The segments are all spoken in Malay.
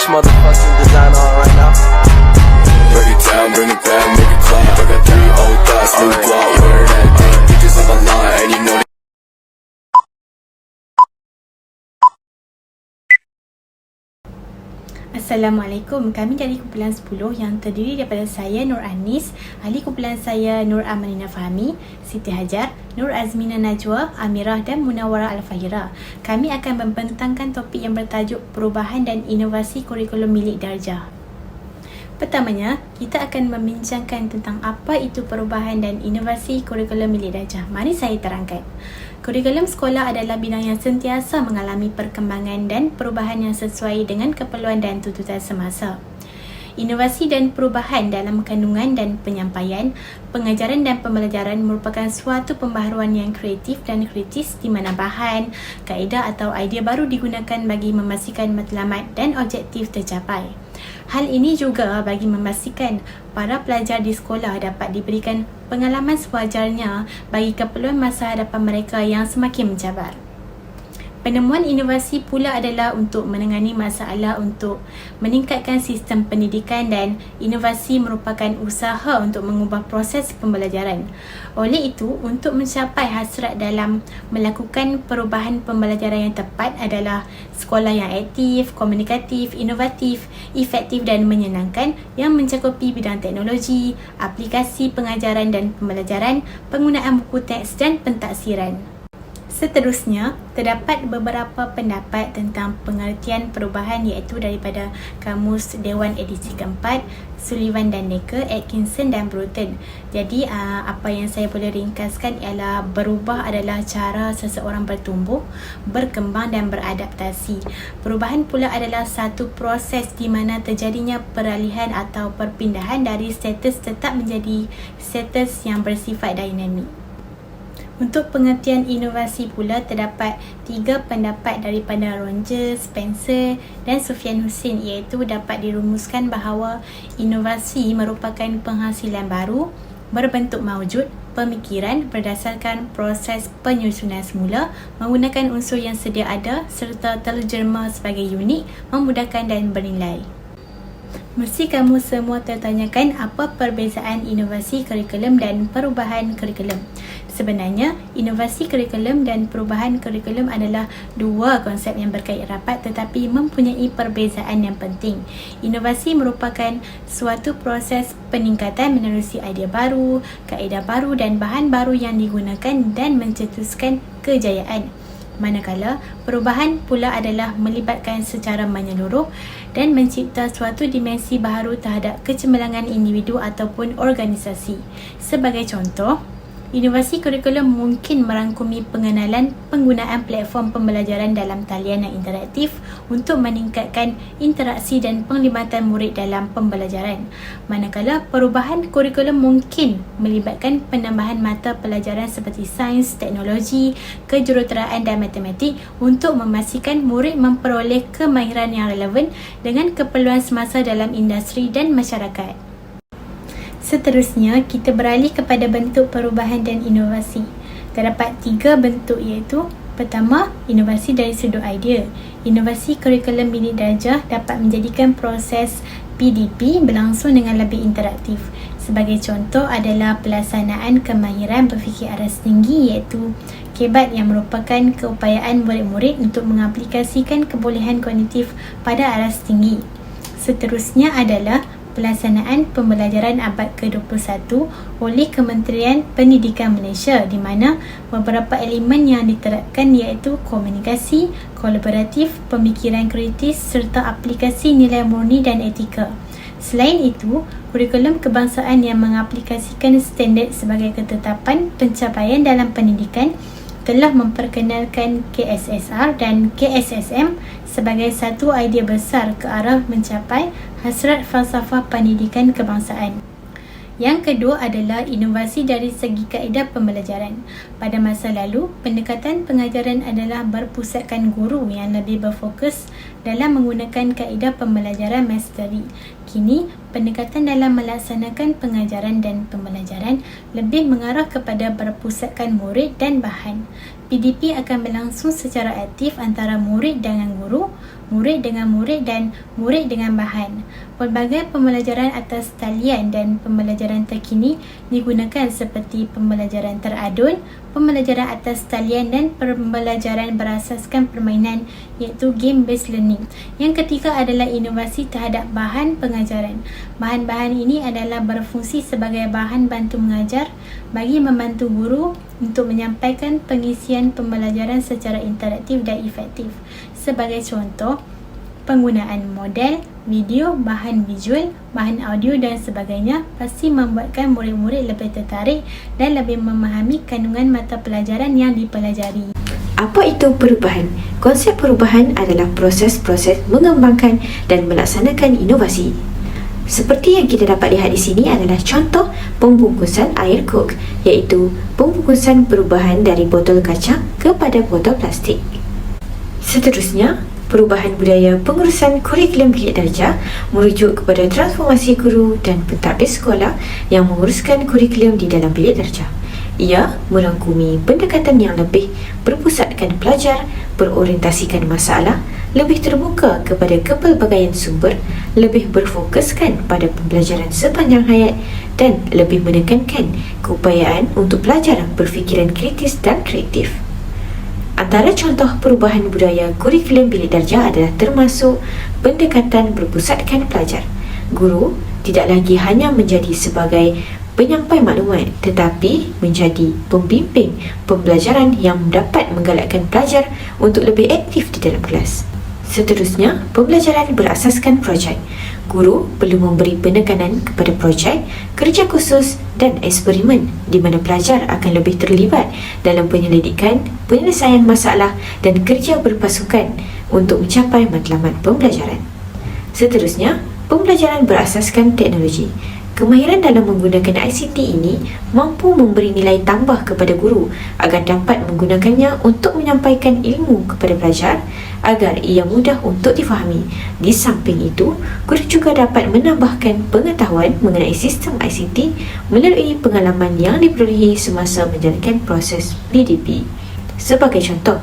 fresh motherfucking design on right now. Break it down, bring it back, make it clap. I got 3 old thoughts, new guap, wearing that thing. Bitches on my line, and you know that. Assalamualaikum, kami dari kumpulan 10 yang terdiri daripada saya Nur Anis, ahli kumpulan saya Nur Amalina Fahmi, Siti Hajar, Nur Azmina Najwa, Amirah dan Munawwarah Al-Fahira. Kami akan membentangkan topik yang bertajuk perubahan dan inovasi kurikulum milik darjah. Pertamanya, kita akan membincangkan tentang apa itu perubahan dan inovasi kurikulum milik darjah. Mari saya terangkan. Kurikulum sekolah adalah bidang yang sentiasa mengalami perkembangan dan perubahan yang sesuai dengan keperluan dan tuntutan semasa. Inovasi dan perubahan dalam kandungan dan penyampaian, pengajaran dan pembelajaran merupakan suatu pembaharuan yang kreatif dan kritis di mana bahan, kaedah atau idea baru digunakan bagi memastikan matlamat dan objektif tercapai. Hal ini juga bagi memastikan para pelajar di sekolah dapat diberikan pengalaman sewajarnya bagi keperluan masa hadapan mereka yang semakin mencabar. Penemuan inovasi pula adalah untuk menangani masalah untuk meningkatkan sistem pendidikan dan inovasi merupakan usaha untuk mengubah proses pembelajaran. Oleh itu, untuk mencapai hasrat dalam melakukan perubahan pembelajaran yang tepat adalah sekolah yang aktif, komunikatif, inovatif, efektif dan menyenangkan yang mencakupi bidang teknologi, aplikasi pengajaran dan pembelajaran, penggunaan buku teks dan pentaksiran. Seterusnya, terdapat beberapa pendapat tentang pengertian perubahan iaitu daripada Kamus Dewan edisi keempat, Sullivan dan Necker, Atkinson dan Bruton. Jadi, apa yang saya boleh ringkaskan ialah berubah adalah cara seseorang bertumbuh, berkembang dan beradaptasi. Perubahan pula adalah satu proses di mana terjadinya peralihan atau perpindahan dari status tetap menjadi status yang bersifat dinamik. Untuk pengertian inovasi pula terdapat 3 pendapat daripada Roger, Spencer dan Sufyan Husin iaitu dapat dirumuskan bahawa inovasi merupakan penghasilan baru berbentuk maujud pemikiran berdasarkan proses penyusunan semula menggunakan unsur yang sedia ada serta terjemah sebagai unik, memudahkan dan bernilai. Mesti kamu semua tertanyakan apa perbezaan inovasi kurikulum dan perubahan kurikulum. Sebenarnya, inovasi kurikulum dan perubahan kurikulum adalah dua konsep yang berkait rapat tetapi mempunyai perbezaan yang penting. Inovasi merupakan suatu proses peningkatan menerusi idea baru, kaedah baru dan bahan baru yang digunakan dan mencetuskan kejayaan. Manakala perubahan pula adalah melibatkan secara menyeluruh dan mencipta suatu dimensi baharu terhadap kecemerlangan individu ataupun organisasi. Sebagai contoh, inovasi kurikulum mungkin merangkumi pengenalan penggunaan platform pembelajaran dalam talian yang interaktif untuk meningkatkan interaksi dan penglibatan murid dalam pembelajaran. Manakala perubahan kurikulum mungkin melibatkan penambahan mata pelajaran seperti sains, teknologi, kejuruteraan dan matematik untuk memastikan murid memperoleh kemahiran yang relevan dengan keperluan semasa dalam industri dan masyarakat. Seterusnya, kita beralih kepada bentuk perubahan dan inovasi. Terdapat 3 bentuk iaitu pertama, inovasi dari sudut idea. Inovasi kurikulum milik darjah dapat menjadikan proses PDP berlangsung dengan lebih interaktif. Sebagai contoh adalah pelaksanaan kemahiran berfikir aras tinggi iaitu KEBAT yang merupakan keupayaan murid-murid untuk mengaplikasikan kebolehan kognitif pada aras tinggi. Seterusnya adalah pelaksanaan pembelajaran abad ke-21 oleh Kementerian Pendidikan Malaysia di mana beberapa elemen yang diterapkan iaitu komunikasi, kolaboratif, pemikiran kritis serta aplikasi nilai murni dan etika. Selain itu, kurikulum kebangsaan yang mengaplikasikan standard sebagai ketetapan pencapaian dalam pendidikan telah memperkenalkan KSSR dan KSSM sebagai satu idea besar ke arah mencapai hasrat falsafah pendidikan kebangsaan. Yang kedua adalah inovasi dari segi kaedah pembelajaran. Pada masa lalu, pendekatan pengajaran adalah berpusatkan guru yang lebih berfokus dalam menggunakan kaedah pembelajaran masteri. Kini, pendekatan dalam melaksanakan pengajaran dan pembelajaran lebih mengarah kepada berpusatkan murid dan bahan. PDP akan berlangsung secara aktif antara murid dengan guru, murid dengan murid dan murid dengan bahan. Pelbagai pembelajaran atas talian dan pembelajaran terkini digunakan seperti pembelajaran teradun, pembelajaran atas talian dan pembelajaran berasaskan permainan iaitu game-based learning. Yang ketiga adalah inovasi terhadap bahan pengajaran. Bahan-bahan ini adalah berfungsi sebagai bahan bantu mengajar bagi membantu guru untuk menyampaikan pengisian pembelajaran secara interaktif dan efektif. Sebagai contoh, penggunaan model, video, bahan visual, bahan audio dan sebagainya pasti membuatkan murid-murid lebih tertarik dan lebih memahami kandungan mata pelajaran yang dipelajari. Apa itu perubahan? Konsep perubahan adalah proses-proses mengembangkan dan melaksanakan inovasi. Seperti yang kita dapat lihat di sini adalah contoh pembungkusan air Coke, iaitu pembungkusan perubahan dari botol kaca kepada botol plastik. Seterusnya, perubahan budaya pengurusan kurikulum bilik darjah merujuk kepada transformasi guru dan pentadbir sekolah yang menguruskan kurikulum di dalam bilik darjah. Ia merangkumi pendekatan yang lebih berpusatkan pelajar, berorientasikan masalah, lebih terbuka kepada kepelbagaian sumber, lebih berfokuskan pada pembelajaran sepanjang hayat dan lebih menekankan keupayaan untuk pelajar berfikiran kritis dan kreatif. Antara contoh perubahan budaya kurikulum bilik darjah adalah termasuk pendekatan berpusatkan pelajar. Guru tidak lagi hanya menjadi sebagai penyampai maklumat tetapi menjadi pembimbing pembelajaran yang dapat menggalakkan pelajar untuk lebih aktif di dalam kelas. Seterusnya, pembelajaran berasaskan projek. Guru perlu memberi penekanan kepada projek, kerja khusus dan eksperimen di mana pelajar akan lebih terlibat dalam penyelidikan, penyelesaian masalah dan kerja berpasukan untuk mencapai matlamat pembelajaran. Seterusnya, pembelajaran berasaskan teknologi. Kemahiran dalam menggunakan ICT ini mampu memberi nilai tambah kepada guru agar dapat menggunakannya untuk menyampaikan ilmu kepada pelajar agar ia mudah untuk difahami. Di samping itu, guru juga dapat menambahkan pengetahuan mengenai sistem ICT melalui pengalaman yang diperolehi semasa menjalankan proses PDP. Sebagai contoh,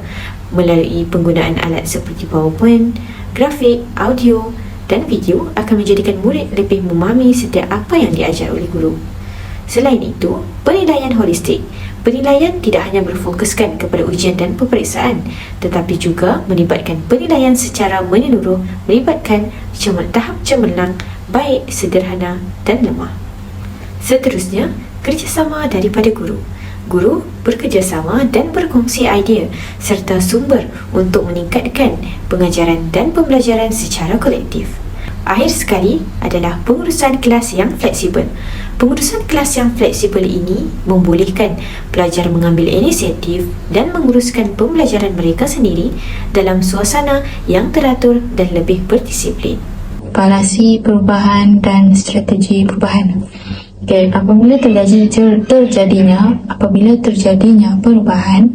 melalui penggunaan alat seperti PowerPoint, grafik, audio dan video akan menjadikan murid lebih memahami setiap apa yang diajar oleh guru. Selain itu, penilaian holistik. Penilaian tidak hanya berfokuskan kepada ujian dan peperiksaan, tetapi juga melibatkan penilaian secara menyeluruh, melibatkan tahap cemerlang, baik, sederhana dan lemah. Seterusnya, kerjasama daripada guru. Guru bekerjasama dan berkongsi idea serta sumber untuk meningkatkan pengajaran dan pembelajaran secara kolektif. Akhir sekali adalah pengurusan kelas yang fleksibel. Pengurusan kelas yang fleksibel ini membolehkan pelajar mengambil inisiatif dan menguruskan pembelajaran mereka sendiri dalam suasana yang teratur dan lebih berdisiplin. Palasi perubahan dan strategi perubahan. Okay, apabila terjadinya perubahan,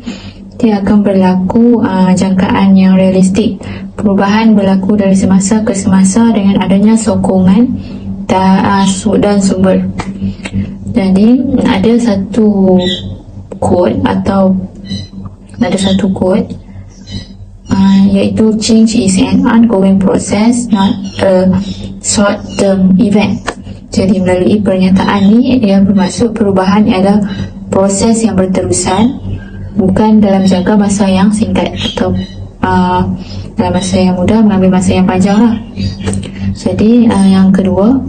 dia akan berlaku jangkaan yang realistik. Perubahan berlaku dari semasa ke semasa dengan adanya sokongan dan sumber. Jadi ada satu quote iaitu change is an ongoing process, not a short-term event. Jadi melalui pernyataan ini dia bermaksud perubahan adalah proses yang berterusan, bukan dalam jangka masa yang singkat atau dalam masa yang mudah mengambil masa yang panjang lah. Jadi yang kedua,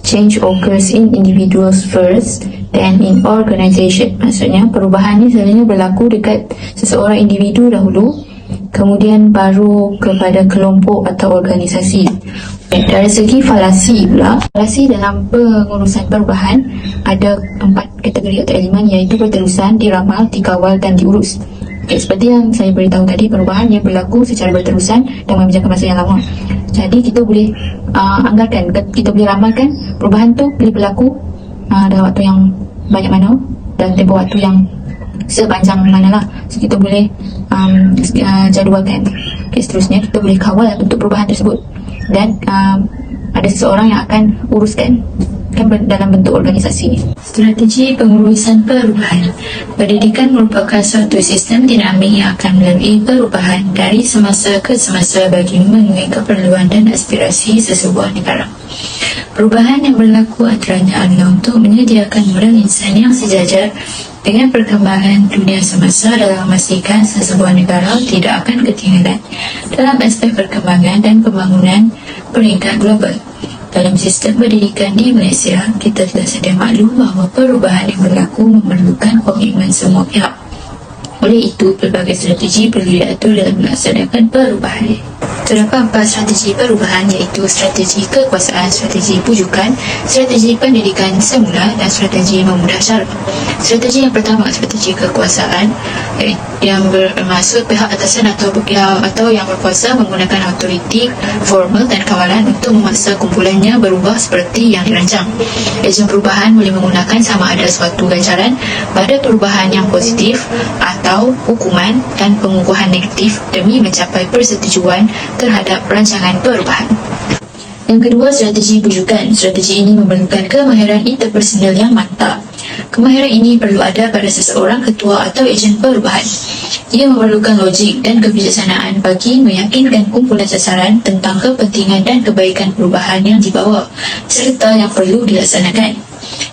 change occurs in individuals first then in organization. Maksudnya perubahan ni selalunya berlaku dekat seseorang individu dahulu, kemudian baru kepada kelompok atau organisasi. Dari segi falasi pula, falasi dalam pengurusan perubahan ada 4 kategori atau elemen, iaitu berterusan, diramal, dikawal dan diurus. Seperti yang saya beritahu tadi, perubahan yang berlaku secara berterusan dan mengambil jangka masa yang lama. Jadi kita boleh anggarkan, kita boleh ramalkan perubahan tu boleh berlaku dalam waktu yang banyak mana dan tempoh waktu yang sepanjang mana lah. So kita boleh jadualkan. Seterusnya kita boleh kawal untuk perubahan tersebut dan ada seseorang yang akan uruskan. dalam bentuk organisasi. Strategi pengurusan perubahan. Pendidikan merupakan suatu sistem dinamik yang akan melalui perubahan dari semasa ke semasa bagi memenuhi keperluan dan aspirasi sesebuah negara. Perubahan yang berlaku antaranya adalah untuk menyediakan modal insan yang sejajar dengan perkembangan dunia semasa dalam memastikan sesebuah negara tidak akan ketinggalan dalam aspek perkembangan dan pembangunan peringkat global. Dalam sistem pendidikan di Malaysia, kita telah sedia maklum bahawa perubahan yang berlaku memerlukan komitmen semua pihak. Oleh itu, pelbagai strategi perlu diatur dalam melaksanakan perubahan. Terdapat 4 strategi perubahan iaitu strategi kekuasaan, strategi pujukan, strategi pendidikan semula dan strategi memudah cara. Strategi yang pertama, strategi kekuasaan, yang bermaksud pihak atasan atau yang berkuasa menggunakan autoriti formal dan kawalan untuk memaksa kumpulannya berubah seperti yang dirancang. Ejen perubahan boleh menggunakan sama ada suatu ganjaran pada perubahan yang positif atau hukuman dan pengukuhan negatif demi mencapai persetujuan terhadap rancangan perubahan. Yang kedua, strategi pujukan. Strategi ini memerlukan kemahiran interpersonal yang mantap. Kemahiran ini perlu ada pada seseorang ketua atau ejen perubahan. Ia memerlukan logik dan kebijaksanaan bagi meyakinkan kumpulan sasaran tentang kepentingan dan kebaikan perubahan yang dibawa serta yang perlu dilaksanakan.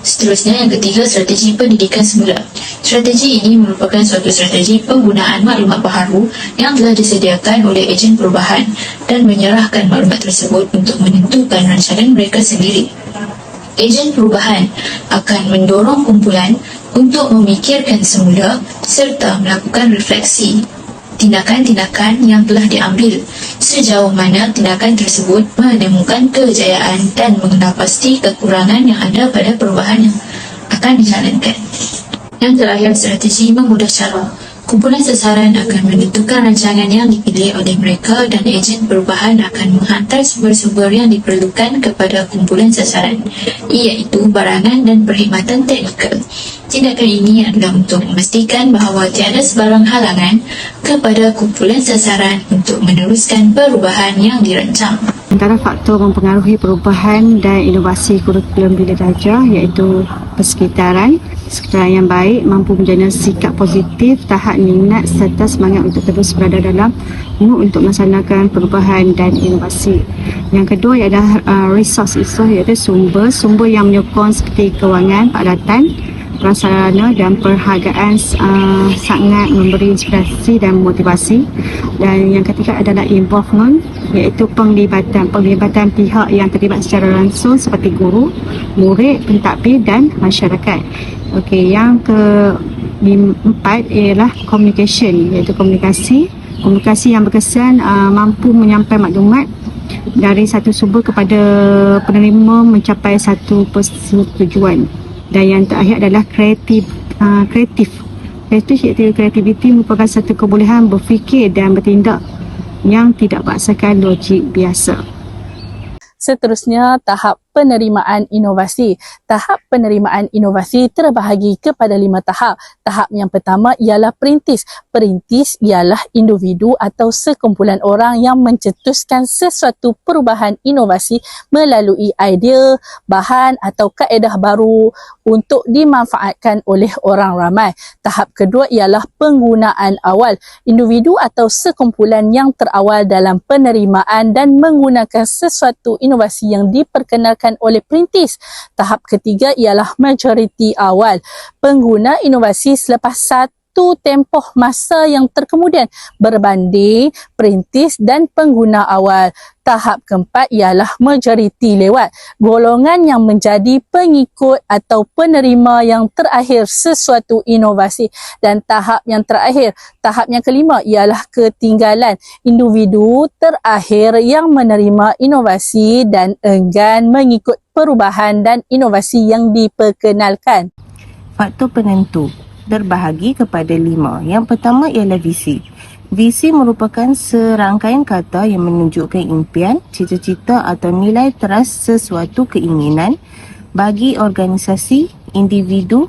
Seterusnya, yang ketiga, strategi pendidikan semula. Strategi ini merupakan suatu strategi penggunaan maklumat baharu yang telah disediakan oleh ejen perubahan dan menyerahkan maklumat tersebut untuk menentukan rancangan mereka sendiri. Ejen perubahan akan mendorong kumpulan untuk memikirkan semula serta melakukan refleksi tindakan-tindakan yang telah diambil, sejauh mana tindakan tersebut menemukan kejayaan dan mengenal pasti kekurangan yang ada pada perubahan yang akan dijalankan. Yang terakhir, strategi memudah cara. Kumpulan sasaran akan menentukan rancangan yang dipilih oleh mereka dan ejen perubahan akan menghantar sumber-sumber yang diperlukan kepada kumpulan sasaran, iaitu barangan dan perkhidmatan teknikal. Tindakan ini adalah untuk memastikan bahawa tiada sebarang halangan kepada kumpulan sasaran untuk meneruskan perubahan yang dirancang. Antara faktor mempengaruhi perubahan dan inovasi kurikulum Bina Daraja iaitu persekitaran yang baik, mampu menjana sikap positif, tahap minat serta semangat untuk terus berada dalam mood untuk melaksanakan perubahan dan inovasi. Yang kedua ialah resource iaitu sumber yang menyokong seperti kewangan, peralatan, prasarana dan perhargaan sangat memberi inspirasi dan motivasi. Dan yang ketiga adalah involvement iaitu penglibatan pihak yang terlibat secara langsung seperti guru, murid, pentadbir dan masyarakat. Okey, yang keempat ialah communication iaitu komunikasi yang berkesan mampu menyampaikan maklumat dari satu sumber kepada penerima mencapai satu persetujuan. Dan yang terakhir adalah kreatif iaitu kreativiti merupakan satu kebolehan berfikir dan bertindak yang tidak berdasarkan logik biasa. Seterusnya, tahap penerimaan inovasi. Tahap penerimaan inovasi terbahagi kepada 5 tahap. Tahap yang pertama ialah perintis. Perintis ialah individu atau sekumpulan orang yang mencetuskan sesuatu perubahan inovasi melalui idea, bahan atau kaedah baru untuk dimanfaatkan oleh orang ramai. Tahap kedua ialah penggunaan awal. Individu atau sekumpulan yang terawal dalam penerimaan dan menggunakan sesuatu inovasi yang diperkenalkan oleh perintis. Tahap ketiga ialah majoriti awal. Pengguna inovasi selepas satu tempoh masa yang terkemudian berbanding perintis dan pengguna awal. Tahap keempat ialah majoriti lewat. Golongan yang menjadi pengikut atau penerima yang terakhir sesuatu inovasi. Dan tahap yang terakhir, tahap yang kelima ialah ketinggalan. Individu terakhir yang menerima inovasi dan enggan mengikut perubahan dan inovasi yang diperkenalkan. Faktor penentu terbahagi kepada 5. Yang pertama ialah visi. Visi merupakan serangkaian kata yang menunjukkan impian, cita-cita atau nilai teras sesuatu keinginan bagi organisasi, individu,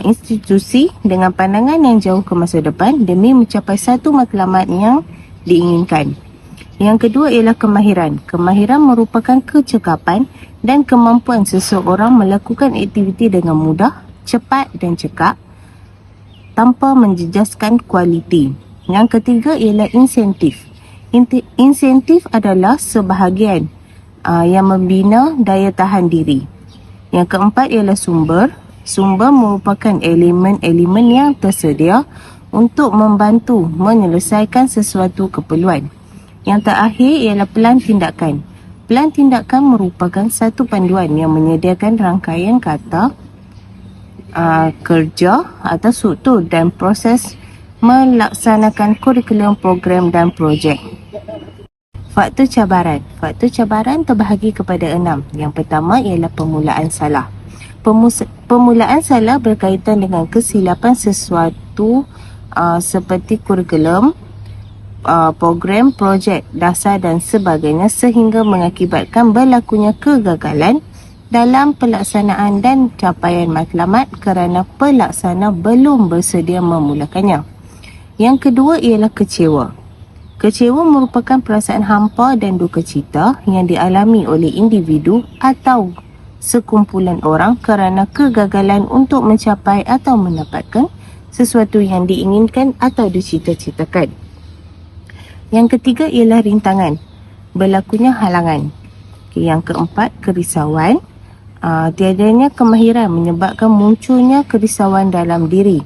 institusi dengan pandangan yang jauh ke masa depan demi mencapai satu matlamat yang diinginkan. Yang kedua ialah kemahiran. Kemahiran merupakan kecekapan dan kemampuan seseorang melakukan aktiviti dengan mudah, cepat dan cekap tanpa menjejaskan kualiti. Yang ketiga ialah insentif. Insentif adalah sebahagian yang membina daya tahan diri. Yang keempat ialah sumber. Sumber merupakan elemen-elemen yang tersedia untuk membantu menyelesaikan sesuatu keperluan. Yang terakhir ialah pelan tindakan. Pelan tindakan merupakan satu panduan yang menyediakan rangkaian kata, kerja atau struktur dan proses melaksanakan kurikulum, program dan projek. Faktor cabaran. Faktor cabaran terbahagi kepada 6. Yang pertama ialah permulaan salah. Permulaan salah berkaitan dengan kesilapan sesuatu seperti kurikulum, program, projek, dasar dan sebagainya sehingga mengakibatkan berlakunya kegagalan dalam pelaksanaan dan capaian matlamat kerana pelaksana belum bersedia memulakannya. Yang kedua ialah kecewa. Kecewa merupakan perasaan hampa dan duka cita yang dialami oleh individu atau sekumpulan orang kerana kegagalan untuk mencapai atau mendapatkan sesuatu yang diinginkan atau dicita-citakan. Yang ketiga ialah rintangan, berlakunya halangan. Yang keempat, kerisauan. Tiadanya kemahiran menyebabkan munculnya kerisauan dalam diri.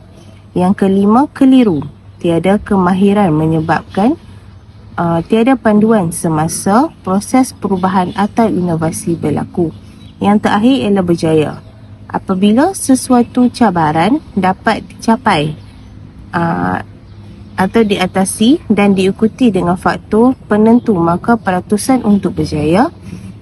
Yang kelima, keliru. Tiada kemahiran menyebabkan tiada panduan semasa proses perubahan atau inovasi berlaku. Yang terakhir ialah berjaya. Apabila sesuatu cabaran dapat dicapai atau diatasi dan diikuti dengan faktor penentu, maka peratusan untuk berjaya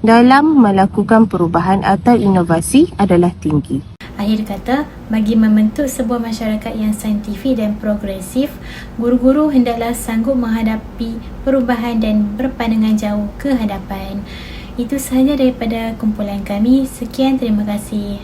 dalam melakukan perubahan atau inovasi adalah tinggi. Akhir kata, bagi membentuk sebuah masyarakat yang saintifik dan progresif, guru-guru hendaklah sanggup menghadapi perubahan dan berpandangan jauh ke hadapan. Itu sahaja daripada kumpulan kami. Sekian, terima kasih.